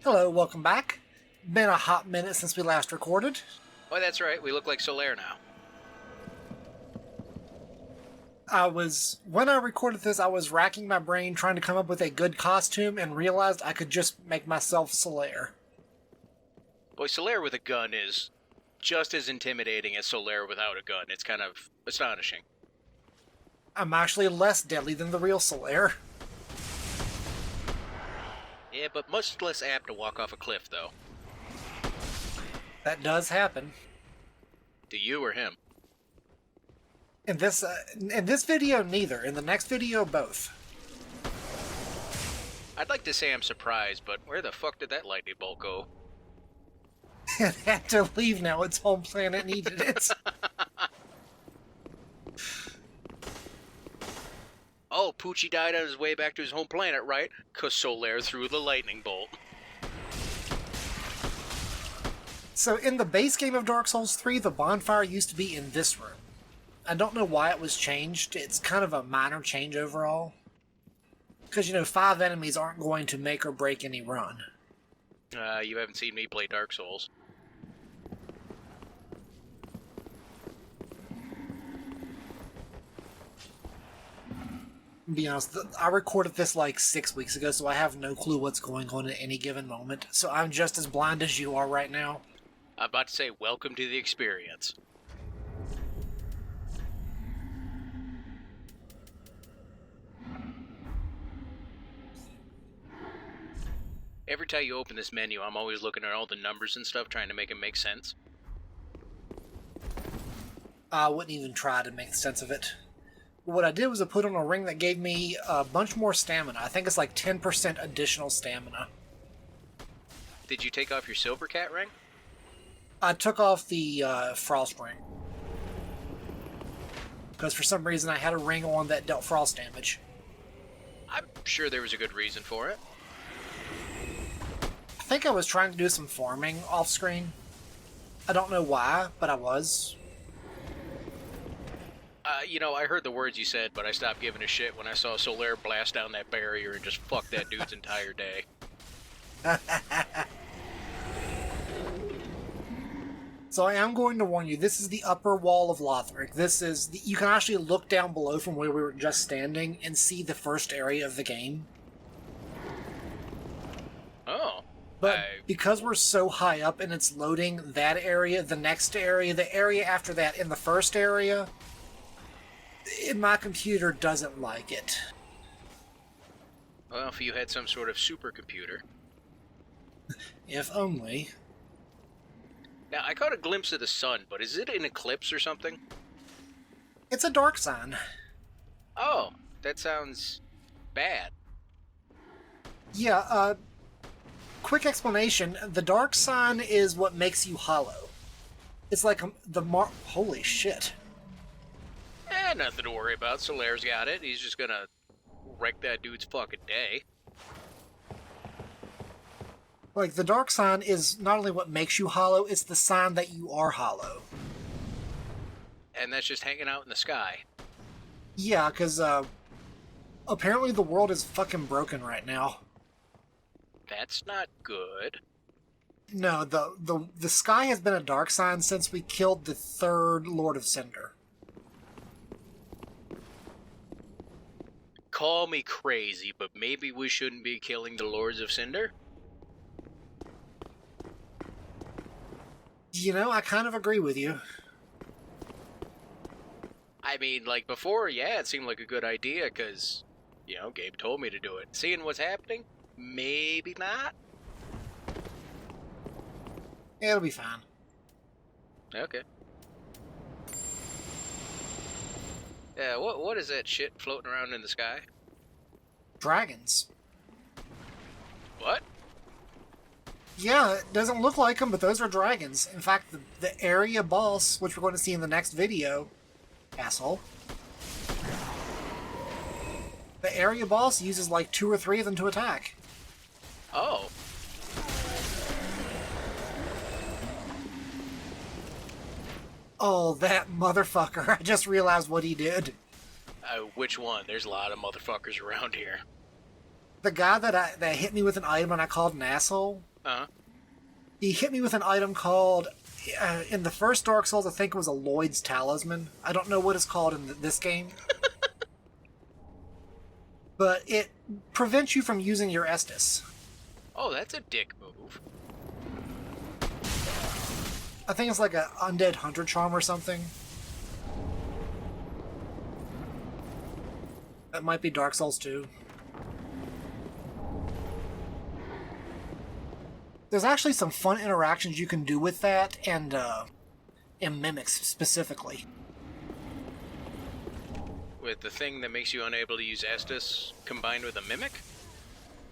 Hello, welcome back. Been a hot minute since we last recorded. Oh, that's right. We look like Solaire now. When I recorded this, I was racking my brain trying to come up with a good costume and realized I could just make myself Solaire. Boy, Solaire with a gun is just as intimidating as Solaire without a gun. It's kind of astonishing. I'm actually less deadly than the real Solaire. Yeah, but much less apt to walk off a cliff, though. That does happen. To you or him? In this video, neither. In the next video, both. I'd like to say I'm surprised, but where the fuck did that lightning bolt go? It had to leave now. Its home planet needed it. Oh, Poochie died on his way back to his home planet, right? 'Cause Solaire threw the lightning bolt. So in the base game of Dark Souls 3, the bonfire used to be in this room. I don't know why it was changed. It's kind of a minor change overall. Because, 5 enemies aren't going to make or break any run. You haven't seen me play Dark Souls. To be honest, I recorded this like 6 weeks ago, so I have no clue what's going on at any given moment. So I'm just as blind as you are right now. I'm about to say, welcome to the experience. Every time you open this menu, I'm always looking at all the numbers and stuff, trying to make it make sense. I wouldn't even try to make sense of it. What I did was I put on a ring that gave me a bunch more stamina. I think it's like 10% additional stamina. Did you take off your silver cat ring? I took off the frost ring. Because for some reason I had a ring on that dealt frost damage. I'm sure there was a good reason for it. I think I was trying to do some farming off screen. I don't know why, but I was. I heard the words you said, but I stopped giving a shit when I saw Solaire blast down that barrier and just fuck that dude's entire day. So I am going to warn you, this is the upper wall of Lothric. You can actually look down below from where we were just standing and see the first area of the game. Oh. But because we're so high up and it's loading that area, the next area, the area after that, in the first area, my computer doesn't like it. Well, if you had some sort of supercomputer. If only. Now, I caught a glimpse of the sun, but is it an eclipse or something? It's a dark sign. Oh, that sounds bad. Yeah, quick explanation. The dark sign is what makes you hollow. It's like holy shit. Nothing to worry about. Solaire's got it. He's just gonna wreck that dude's fucking day. Like, the dark sign is not only what makes you hollow, it's the sign that you are hollow. And that's just hanging out in the sky. Yeah, because, apparently the world is fucking broken right now. That's not good. No, the sky has been a dark sign since we killed the third Lord of Cinder. Call me crazy, but maybe we shouldn't be killing the Lords of Cinder? I kind of agree with you. I mean, like before, yeah, it seemed like a good idea, because, Gabe told me to do it. Seeing what's happening? Maybe not? It'll be fine. Okay. Yeah, what is that shit floating around in the sky? Dragons. What? Yeah, it doesn't look like them, but those are dragons. In fact, the area boss, which we're going to see in the next video, asshole, the area boss uses like 2 or 3 of them to attack. Oh. Oh, that motherfucker. I just realized what he did. Which one? There's a lot of motherfuckers around here. The guy that hit me with an item and I called an asshole, Uh-huh. He hit me with an item called, in the first Dark Souls, I think it was a Lloyd's Talisman. I don't know what it's called in this game. But it prevents you from using your Estus. Oh, that's a dick move. I think it's like an Undead Hunter Charm or something. That might be Dark Souls 2. There's actually some fun interactions you can do with that, and mimics specifically. With the thing that makes you unable to use Estus combined with a mimic?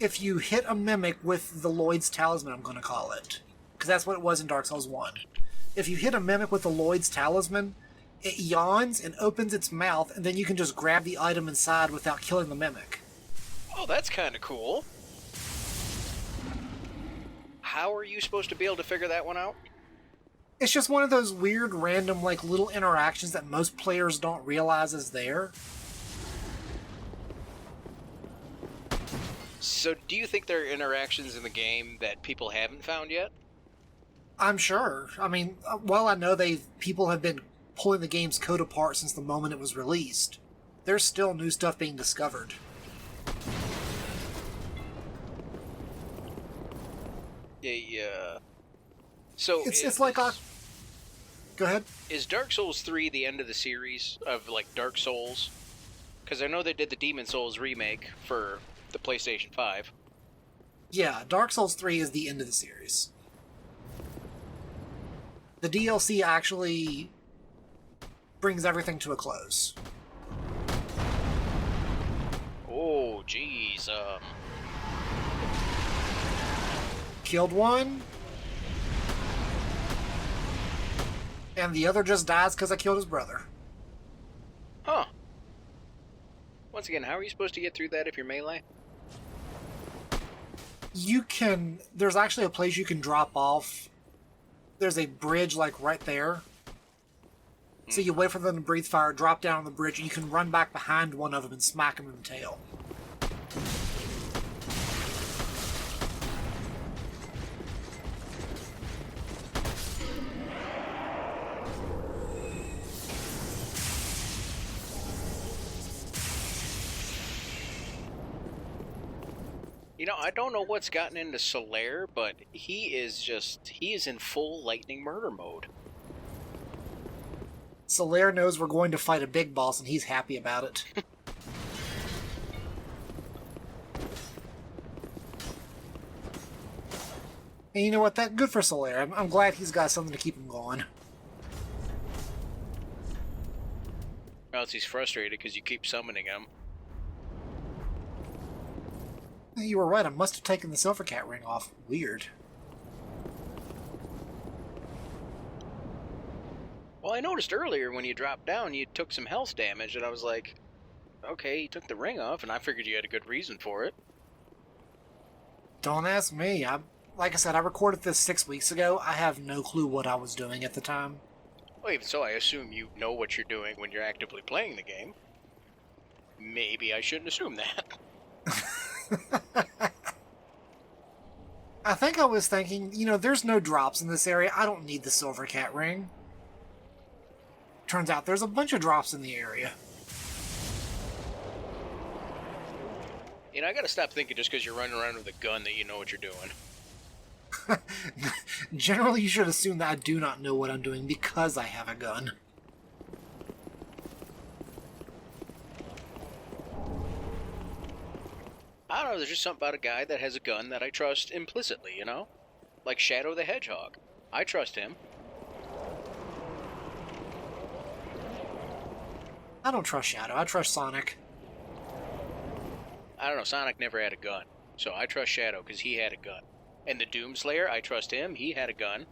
If you hit a mimic with the Lloyd's Talisman, I'm going to call it, because that's what it was in Dark Souls 1. If you hit a mimic with the Lloyd's Talisman, it yawns and opens its mouth, and then you can just grab the item inside without killing the mimic. Oh, that's kind of cool. How are you supposed to be able to figure that one out? It's just one of those weird, random, like, little interactions that most players don't realize is there. So, do you think there are interactions in the game that people haven't found yet? I'm sure. I mean, while I know people have been pulling the game's code apart since the moment it was released, there's still new stuff being discovered. Yeah. So it's like a... Go ahead. Is Dark Souls 3 the end of the series of, like, Dark Souls? Because I know they did the Demon Souls remake for the PlayStation 5. Yeah, Dark Souls 3 is the end of the series. The DLC actually brings everything to a close. Oh, jeez. Killed one, and the other just dies because I killed his brother. Huh. Once again, how are you supposed to get through that if you're melee? You can... There's actually a place you can drop off. There's a bridge, like, right there. So you wait for them to breathe fire, drop down on the bridge, and you can run back behind one of them and smack him in the tail. You know, I don't know what's gotten into Solaire, but he is in full lightning murder mode. Solaire knows we're going to fight a big boss, and he's happy about it. And you know what? That good for Solaire. I'm glad he's got something to keep him going. Or else he's frustrated because you keep summoning him. You were right, I must have taken the Silver Cat ring off. Weird. Well, I noticed earlier when you dropped down, you took some health damage, and I was like, okay, you took the ring off, and I figured you had a good reason for it. Don't ask me. Like I said, I recorded this 6 weeks ago. I have no clue what I was doing at the time. Well, even so, I assume you know what you're doing when you're actively playing the game. Maybe I shouldn't assume that. I think I was thinking, there's no drops in this area. I don't need the Silver Cat ring. Turns out there's a bunch of drops in the area. You know, I gotta stop thinking just because you're running around with a gun that you know what you're doing. Generally, you should assume that I do not know what I'm doing because I have a gun. I don't know, there's just something about a guy that has a gun that I trust implicitly, you know? Like Shadow the Hedgehog. I trust him. I don't trust Shadow. I trust Sonic. I don't know, Sonic never had a gun. So I trust Shadow because he had a gun. And the Doomslayer, I trust him. He had a gun.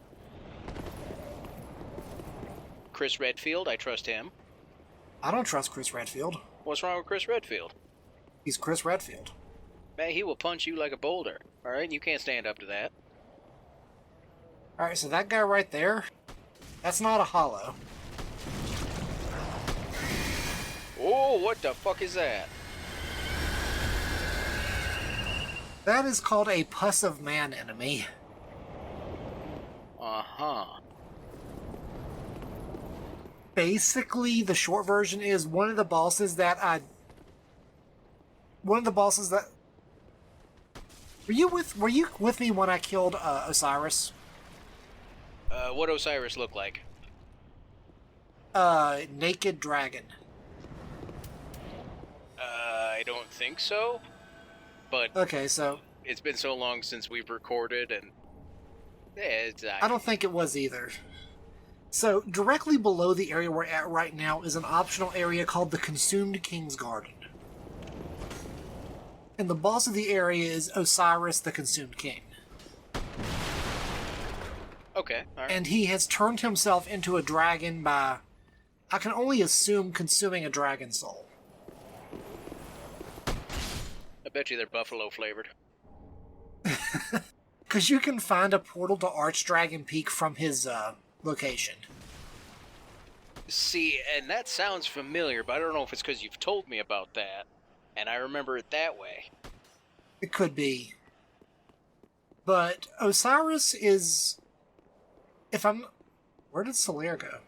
Chris Redfield, I trust him. I don't trust Chris Redfield. What's wrong with Chris Redfield? He's Chris Redfield. Man, he will punch you like a boulder. Alright, you can't stand up to that. Alright, so that guy right there, that's not a hollow. Oh, what the fuck is that? That is called a Pus of Man enemy. Uh-huh. Basically, the short version is one of the bosses that were you with me when I killed Osiris? What Osiris look like? Naked dragon. I don't think so. But Okay, so it's been so long since we've recorded, and I don't think it was either. So directly below the area we're at right now is an optional area called the Consumed King's Garden. And the boss of the area is Osiris the Consumed King. Okay, alright. And he has turned himself into a dragon by, I can only assume, consuming a dragon soul. I bet you they're buffalo flavored. Because you can find a portal to Archdragon Peak from his location. See, and that sounds familiar, but I don't know if it's because you've told me about that, and I remember it that way. It could be. But Osiris is... Where did Solaire go?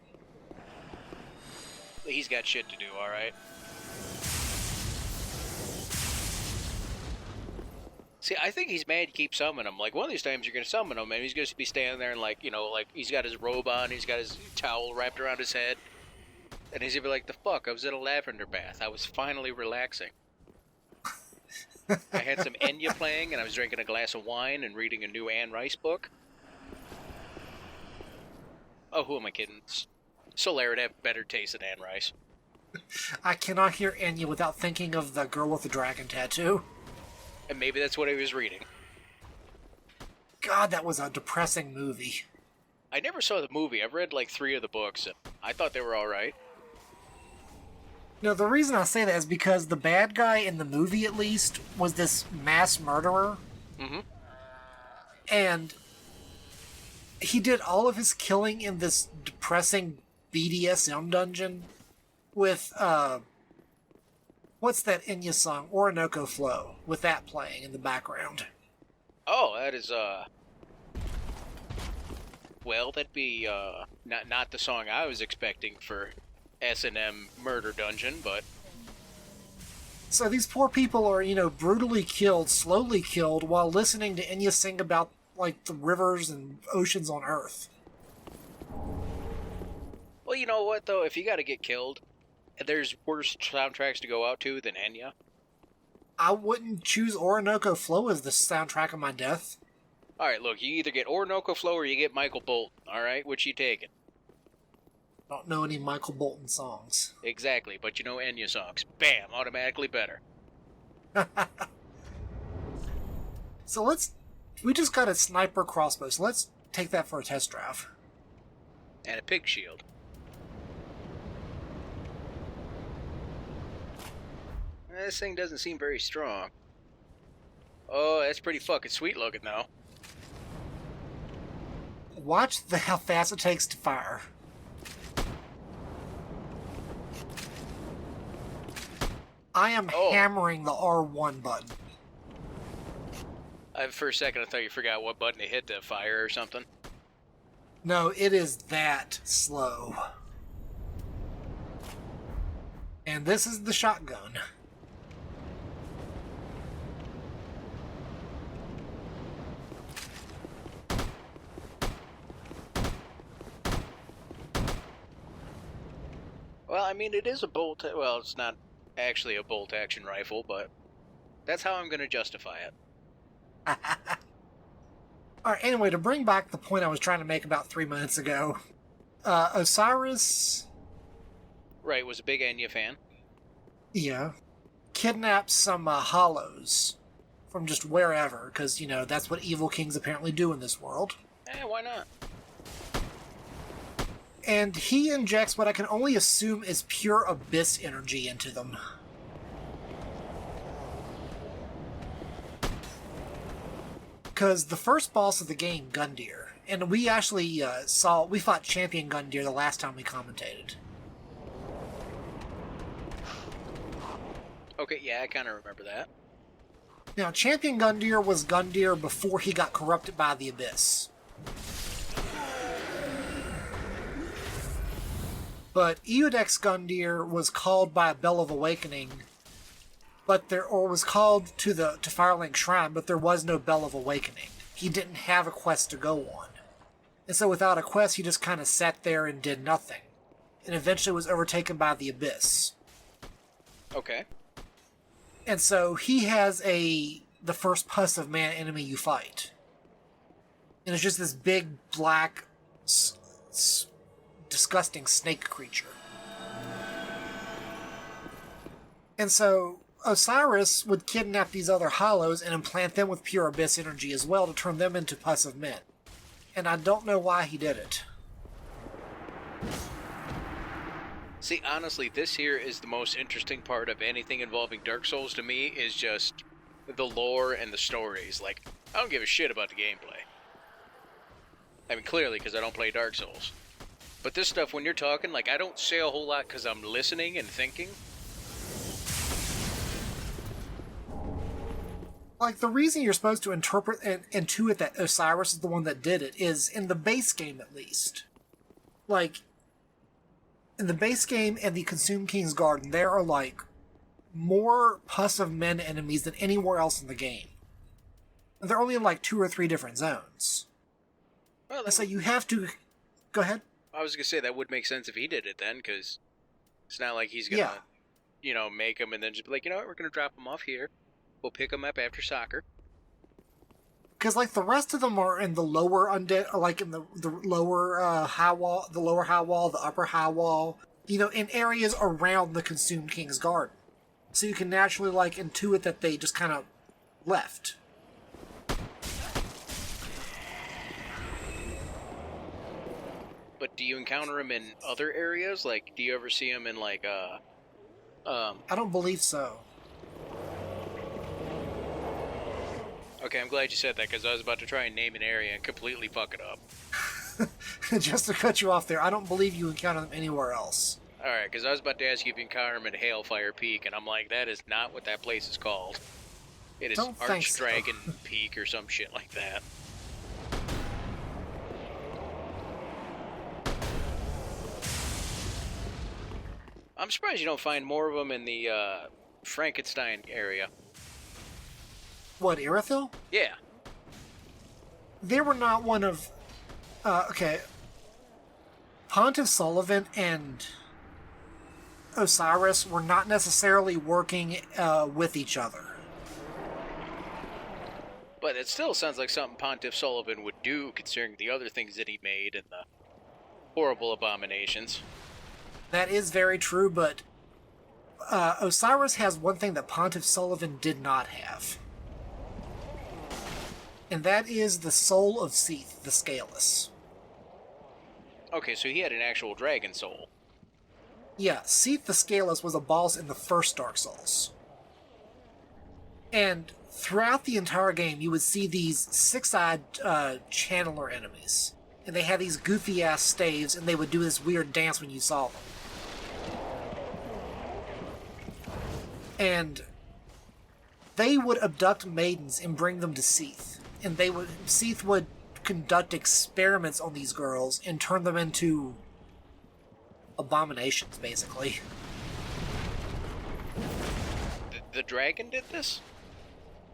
He's got shit to do, alright? See, I think he's mad you keep summoning him. Like, one of these times you're going to summon him, and he's going to be standing there and, like, you know, like, he's got his robe on, he's got his towel wrapped around his head, and he's going to be like, the fuck, I was in a lavender bath. I was finally relaxing. I had some Enya playing, and I was drinking a glass of wine and reading a new Anne Rice book. Oh, who am I kidding? Solaire would have better taste than Anne Rice. I cannot hear Enya without thinking of the girl with the dragon tattoo. And maybe that's what I was reading. God, that was a depressing movie. I never saw the movie. I've read like 3 of the books, and I thought they were alright. No, the reason I say that is because the bad guy in the movie, at least, was this mass murderer. Mm-hmm. And he did all of his killing in this depressing BDSM dungeon with, what's that Enya song? Orinoco Flow, with that playing in the background. Oh, that is, well, that'd be, not the song I was expecting for S&M Murder Dungeon, but... So these poor people are, brutally killed, slowly killed, while listening to Enya sing about, like, the rivers and oceans on Earth. Well, you know what, though? If you gotta get killed, there's worse soundtracks to go out to than Enya. I wouldn't choose Orinoco Flow as the soundtrack of my death. Alright, look, you either get Orinoco Flow or you get Michael Bolton, alright? Which you taking? I don't know any Michael Bolton songs. Exactly, but you know Enya songs. Bam! Automatically better. So we just got a sniper crossbow, so let's take that for a test drive. And a pig shield. This thing doesn't seem very strong. Oh, that's pretty fucking sweet looking, though. Watch how fast it takes to fire. I am hammering the R1 button. For a second, I thought you forgot what button to hit to fire or something. No, it is that slow. And this is the shotgun. Well, I mean, it is a bolt... Well, it's not actually a bolt-action rifle, but that's how I'm going to justify it. Alright, anyway, to bring back the point I was trying to make about 3 minutes ago, Osiris... Right, was a big Enya fan. Yeah. Kidnapped some hollows from just wherever, because, that's what evil kings apparently do in this world. Why not? And he injects what I can only assume is pure abyss energy into them. Because the first boss of the game, Gundyr, and we actually we fought Champion Gundyr the last time we commentated. Okay, yeah, I kind of remember that. Now, Champion Gundyr was Gundyr before he got corrupted by the Abyss. But Eodex Gundyr was called by a Bell of Awakening, was called to Firelink Shrine, but there was no Bell of Awakening. He didn't have a quest to go on. And so without a quest, he just kind of sat there and did nothing. And eventually was overtaken by the Abyss. Okay. And so he has the first pus of man enemy you fight. And it's just this big, black, disgusting snake creature. And so Osiris would kidnap these other hollows and implant them with pure abyss energy as well to turn them into pus of men. And I don't know why he did it. See, honestly, this here is the most interesting part of anything involving Dark Souls to me, is just the lore and the stories. Like, I don't give a shit about the gameplay. I mean, clearly, because I don't play Dark Souls. But this stuff, when you're talking, like, I don't say a whole lot because I'm listening and thinking. Like, the reason you're supposed to interpret and intuit that Osiris is the one that did it is, in the base game at least. Like, in the base game and the Consumed King's Garden, there are, like, more pus of men enemies than anywhere else in the game. And they're only in, like, 2 or 3 different zones. Well, so you have to... Go ahead. I was going to say, that would make sense if he did it then, because it's not like he's going to, you know, make them and then just be like, you know what, we're going to drop them off here. We'll pick them up after soccer. Because, like, the rest of them are in the lower undead, like in the lower high wall, the lower high wall, the upper high wall, you know, in areas around the Consumed King's Garden. So you can naturally, like, intuit that they just kind of left. But do you encounter them in other areas? Like, do you ever see them in, like, I don't believe so. Okay, I'm glad you said that, because I was about to try and name an area and completely fuck it up. Just to cut you off there, I don't believe you encounter them anywhere else. Alright, because I was about to ask you if you encounter them at Hailfire Peak, and I'm like, that is not what that place is called. It is Archdragon Peak or some shit like that. I'm surprised you don't find more of them in the Frankenstein area. What, Irithyll? Yeah. They were not one of... okay. Pontiff Sullivan and Osiris were not necessarily working with each other. But it still sounds like something Pontiff Sullivan would do, considering the other things that he made and the horrible abominations. That is very true, but Osiris has one thing that Pontiff Sullivan did not have. And that is the soul of Seath, the Scaleless. Okay, so he had an actual dragon soul. Yeah, Seath the Scaleless was a boss in the first Dark Souls. And throughout the entire game, you would see these six-eyed channeler enemies. And they had these goofy-ass staves, and they would do this weird dance when you saw them. And they would abduct maidens and bring them to Seath. And Seath would conduct experiments on these girls and turn them into abominations, basically. The dragon did this?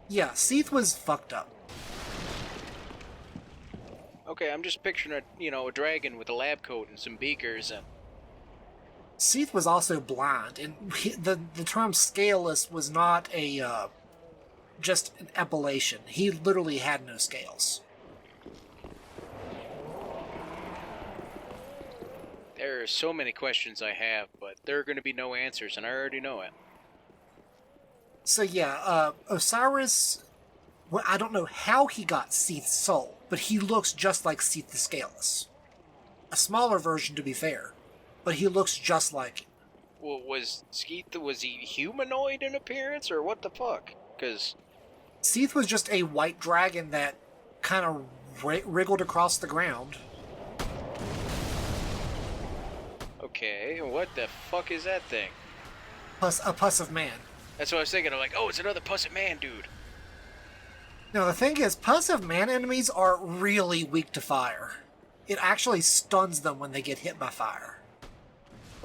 Yeah, Seath was fucked up. Okay, I'm just picturing a dragon with a lab coat and some beakers and... Seath was also blind, and the term scaleless was not just an appellation. He literally had no scales. There are so many questions I have, but there are going to be no answers, and I already know it. So yeah, Osiris, well, I don't know how he got Seath's soul, but he looks just like Seath the Scaleless. A smaller version, to be fair, but he looks just like him. Well, was he humanoid in appearance, or what the fuck? Because Seath was just a white dragon that kind of wriggled across the ground. Okay, what the fuck is that thing? A pus of man. That's what I was thinking. I'm like, oh, it's another pus of man, dude. Now, the thing is, pus of man enemies are really weak to fire. It actually stuns them when they get hit by fire.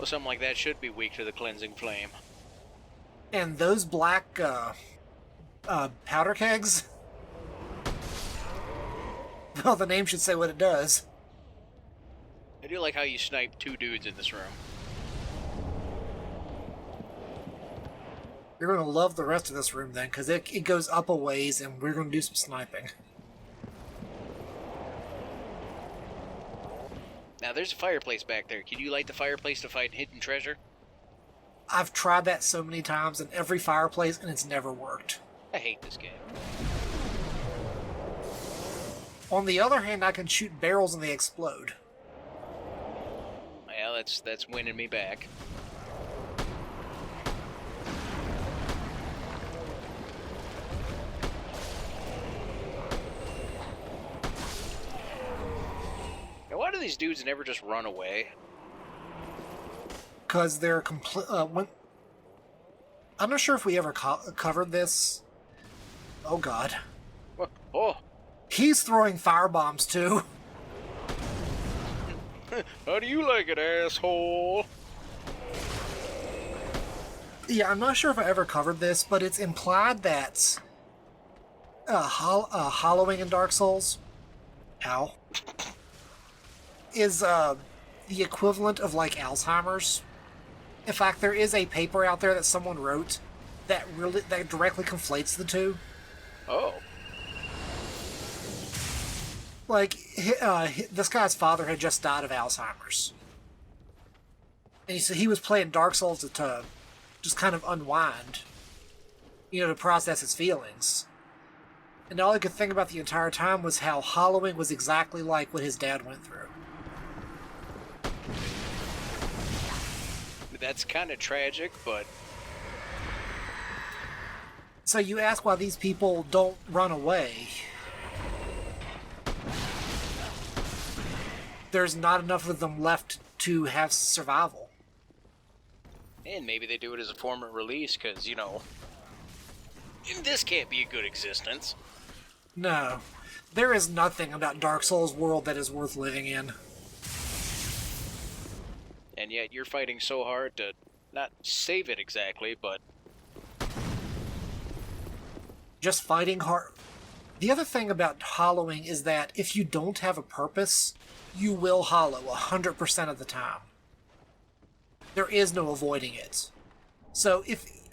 Well, something like that should be weak to the cleansing flame. And those black powder kegs, well, the name should say what it does. I do like how you snipe 2 dudes in this room. You're going to love the rest of this room then, because it goes up a ways, and we're going to do some sniping. Now, there's a fireplace back there. Can you light the fireplace to find hidden treasure? I've tried that so many times in every fireplace, and it's never worked. I hate this game. On the other hand, I can shoot barrels and they explode. Well, that's winning me back. Now, why do these dudes never just run away? Because they're complete. I'm not sure if we ever covered this. Oh god. Oh! He's throwing firebombs too. How do you like it, asshole? Yeah, I'm not sure if I ever covered this, but it's implied that hollowing in Dark Souls, ow, is the equivalent of like Alzheimer's. In fact, there is a paper out there that someone wrote that directly conflates the two. Oh. Like, this guy's father had just died of Alzheimer's. And he was playing Dark Souls to just kind of unwind, to process his feelings. And all he could think about the entire time was how hollowing was exactly like what his dad went through. That's kind of tragic, but... So you ask why these people don't run away. There's not enough of them left to have survival. And maybe they do it as a form of release, because, this can't be a good existence. No. There is nothing about Dark Souls world that is worth living in. And yet you're fighting so hard to not save it exactly, but... Just fighting hard. The other thing about hollowing is that if you don't have a purpose, you will hollow 100% of the time. There is no avoiding it. So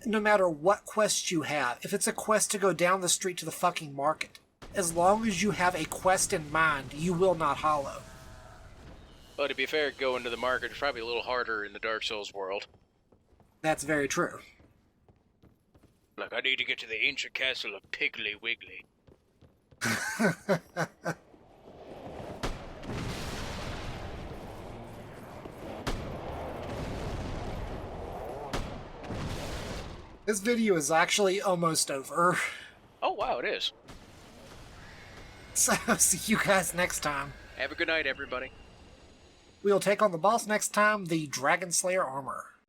no matter what quest you have, if it's a quest to go down the street to the fucking market, as long as you have a quest in mind, you will not hollow. But to be fair, going to the market is probably a little harder in the Dark Souls world. That's very true. Like, I need to get to the ancient castle of Piggly Wiggly. This video is actually almost over. Oh, wow, it is. So, see you guys next time. Have a good night, everybody. We'll take on the boss next time, the Dragon Slayer armor.